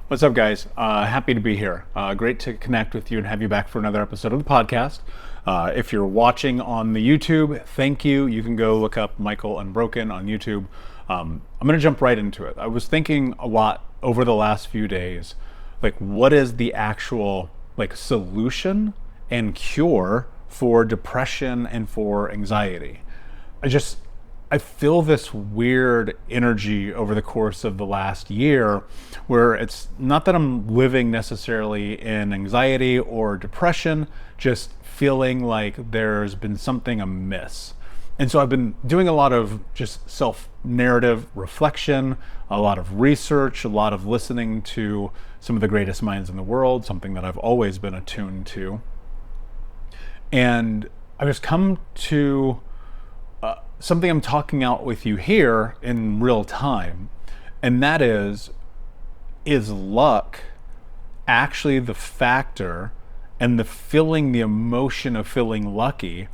What's up, guys? Happy to be here. Great to connect with you and have you back for another episode of the podcast. If you're watching on the YouTube, thank you. You can go look up Michael Unbroken on YouTube. I'm going to jump right into it. I was thinking a lot over the last few days, like what is the actual solution and cure for depression and for anxiety? I feel this weird energy over the course of the last year where it's not that I'm living necessarily in anxiety or depression, just feeling like there's been something amiss. And so I've been doing a lot of just self-narrative reflection, a lot of research, a lot of listening to some of the greatest minds in the world, something that I've always been attuned to. And I've just come to something I'm talking out with you here in real time, and that is luck actually the factor, and the emotion of feeling lucky,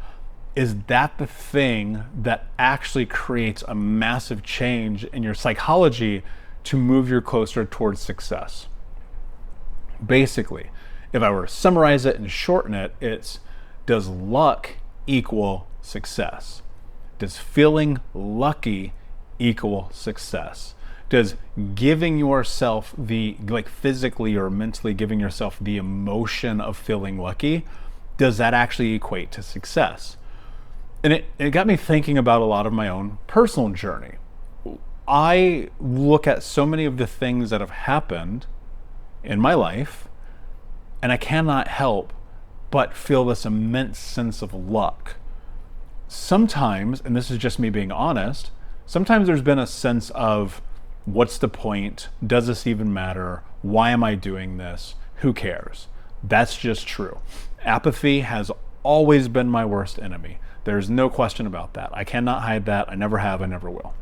is that the thing that actually creates a massive change in your psychology to move you closer towards success? Basically, if I were to summarize it and shorten it, it's, does luck equal success? Does feeling lucky equal success? Does giving yourself physically or mentally giving yourself the emotion of feeling lucky, does that actually equate to success? And it got me thinking about a lot of my own personal journey. I look at so many of the things that have happened in my life, and I cannot help but feel this immense sense of luck. Sometimes, and this is just me being honest, sometimes there's been a sense of, what's the point? Does this even matter? Why am I doing this? Who cares? That's just true. Apathy has always been my worst enemy. There's no question about that. I cannot hide that. I never have, I never will.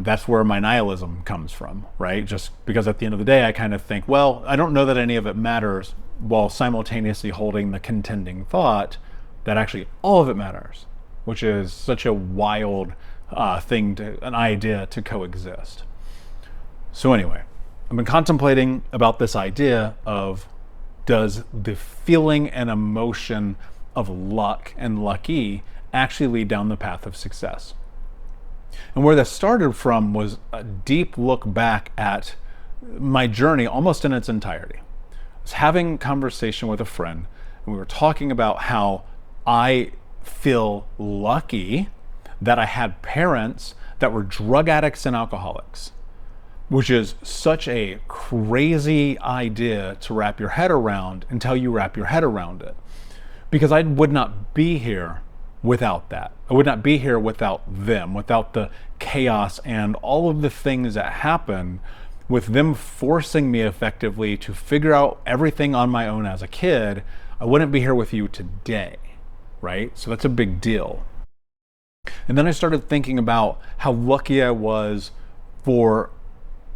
That's where my nihilism comes from, right? Just because at the end of the day, I kind of think, well, I don't know that any of it matters, while simultaneously holding the contending thought that actually all of it matters, which is such a wild an idea to coexist. So anyway, I've been contemplating about this idea of, does the feeling and emotion of luck and lucky actually lead down the path of success? And where this started from was a deep look back at my journey almost in its entirety. I was having a conversation with a friend, and we were talking about how I feel lucky that I had parents that were drug addicts and alcoholics, which is such a crazy idea to wrap your head around until you wrap your head around it. Because I would not be here without that. I would not be here without them, without the chaos and all of the things that happen with them forcing me effectively to figure out everything on my own as a kid. I wouldn't be here with you today. Right? So that's a big deal. And then I started thinking about how lucky I was for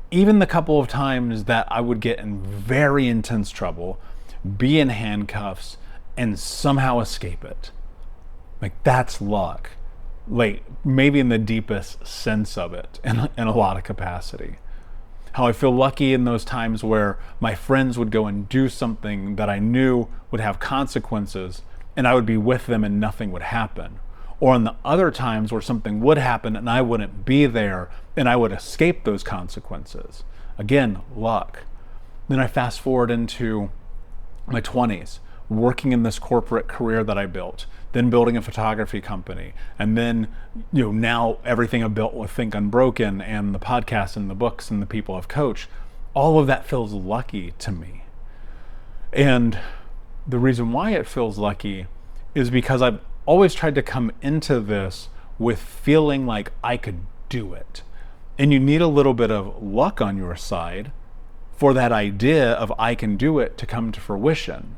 even the couple of times that I would get in very intense trouble, be in handcuffs, and somehow escape it. That's luck. Maybe in the deepest sense of it, in a lot of capacity. How I feel lucky in those times where my friends would go and do something that I knew would have consequences, and I would be with them and nothing would happen. Or in the other times where something would happen and I wouldn't be there and I would escape those consequences. Again, luck. Then I fast forward into my 20s, working in this corporate career that I built, then building a photography company, and then now everything I've built with Think Unbroken and the podcast and the books and the people I've coached. All of that feels lucky to me. And the reason why it feels lucky is because I've always tried to come into this with feeling like I could do it. And you need a little bit of luck on your side for that idea of I can do it to come to fruition,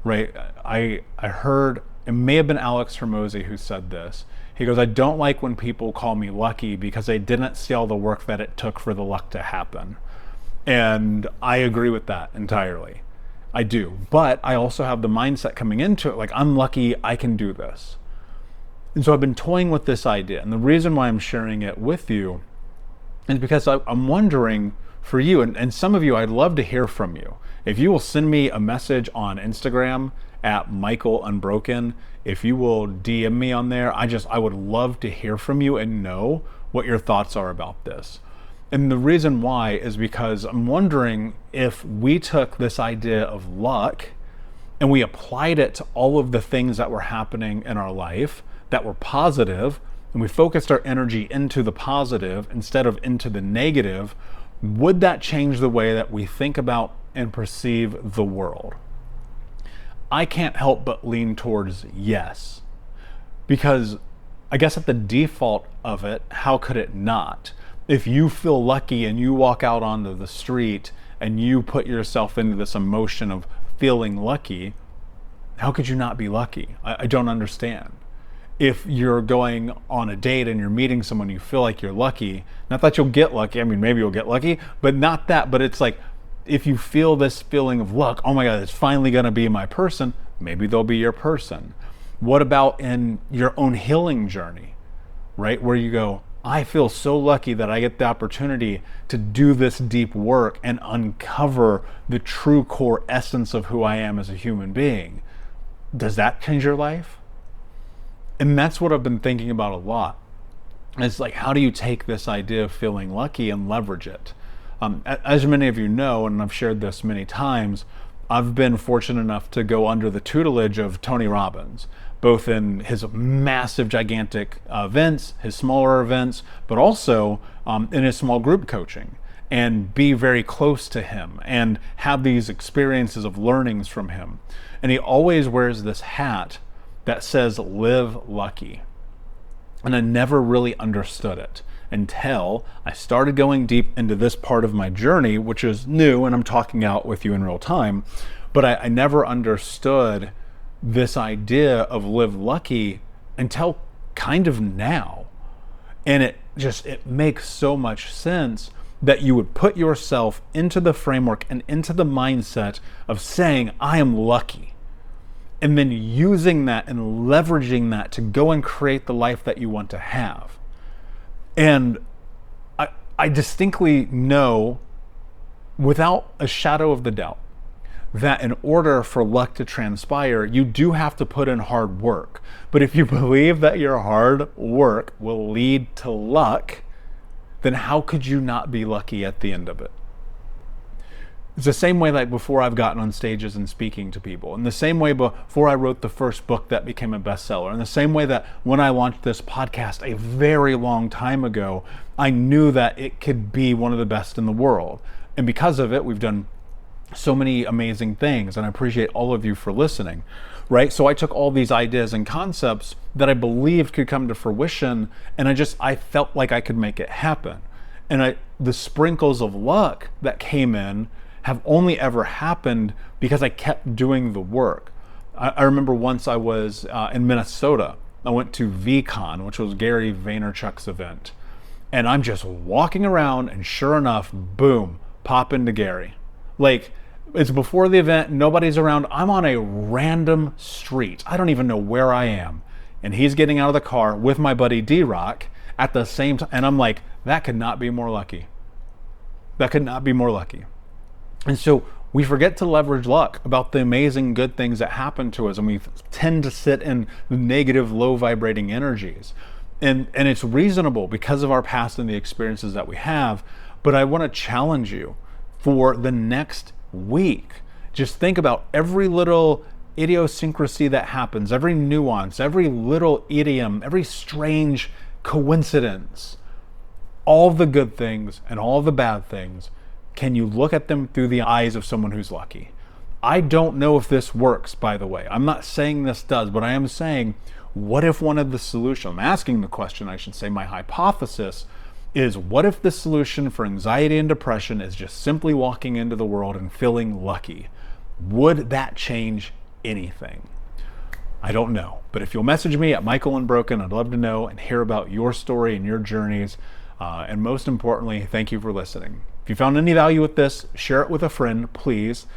right? I heard, it may have been Alex Hermosi who said this. He goes, I don't like when people call me lucky because I didn't see all the work that it took for the luck to happen. And I agree with that entirely. I do. But I also have the mindset coming into it, I'm lucky, I can do this. And so I've been toying with this idea. And the reason why I'm sharing it with you is because I'm wondering, for you. And some of you, I'd love to hear from you. If you will send me a message on Instagram at Michael Unbroken, if you will DM me on there, I would love to hear from you and know what your thoughts are about this. And the reason why is because I'm wondering if we took this idea of luck and we applied it to all of the things that were happening in our life that were positive, and we focused our energy into the positive instead of into the negative, would that change the way that we think about and perceive the world? I can't help but lean towards yes, because I guess at the default of it, how could it not? If you feel lucky and you walk out onto the street and you put yourself into this emotion of feeling lucky, how could you not be lucky? I don't understand. If you're going on a date and you're meeting someone, you feel like you're lucky, not that you'll get lucky, I mean, maybe you'll get lucky, but not that, but it's like, if you feel this feeling of luck, oh my God, it's finally gonna be my person, maybe they'll be your person. What about in your own healing journey, right? Where you go, I feel so lucky that I get the opportunity to do this deep work and uncover the true core essence of who I am as a human being. Does that change your life? And that's what I've been thinking about a lot. It's like, how do you take this idea of feeling lucky and leverage it? As many of you know, and I've shared this many times, I've been fortunate enough to go under the tutelage of Tony Robbins, both in his massive, gigantic events, his smaller events, but also in his small group coaching, and be very close to him and have these experiences of learnings from him. And he always wears this hat that says, live lucky. And I never really understood it until I started going deep into this part of my journey, which is new, and I'm talking out with you in real time, but I never understood this idea of live lucky until kind of now. And it makes so much sense that you would put yourself into the framework and into the mindset of saying, I am lucky. And then using that and leveraging that to go and create the life that you want to have. And I distinctly know, without a shadow of the doubt, that in order for luck to transpire, you do have to put in hard work. But if you believe that your hard work will lead to luck, then how could you not be lucky at the end of it? It's the same way like before I've gotten on stages and speaking to people, in the same way before I wrote the first book that became a bestseller, in the same way that when I launched this podcast a very long time ago, I knew that it could be one of the best in the world. And because of it, we've done so many amazing things, and I appreciate all of you for listening, right? So I took all these ideas and concepts that I believed could come to fruition, and I felt like I could make it happen. And the sprinkles of luck that came in have only ever happened because I kept doing the work. I remember once I was in Minnesota. I went to VCon, which was Gary Vaynerchuk's event. And I'm just walking around, and sure enough, boom, pop into Gary. Like, it's before the event, nobody's around. I'm on a random street. I don't even know where I am. And he's getting out of the car with my buddy D-Rock at the same time. And I'm like, that could not be more lucky. That could not be more lucky. And so we forget to leverage luck about the amazing good things that happen to us, and we tend to sit in the negative, low vibrating energies. And it's reasonable because of our past and the experiences that we have, but I want to challenge you for the next week. Just think about every little idiosyncrasy that happens, every nuance, every little idiom, every strange coincidence, all the good things and all the bad things. Can you look at them through the eyes of someone who's lucky? I don't know if this works, by the way. I'm not saying this does, but I am saying, what if one of the solutions, I'm asking the question, I should say, my hypothesis is, what if the solution for anxiety and depression is just simply walking into the world and feeling lucky? Would that change anything? I don't know. But if you'll message me at Michael Unbroken, I'd love to know and hear about your story and your journeys. And most importantly, thank you for listening. If you found any value with this, share it with a friend, please,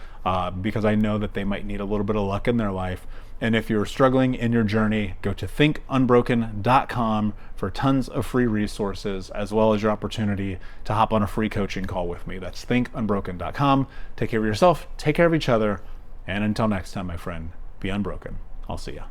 because I know that they might need a little bit of luck in their life. And if you're struggling in your journey, go to thinkunbroken.com for tons of free resources, as well as your opportunity to hop on a free coaching call with me. That's thinkunbroken.com. Take care of yourself, take care of each other, and until next time, my friend, be unbroken. I'll see ya.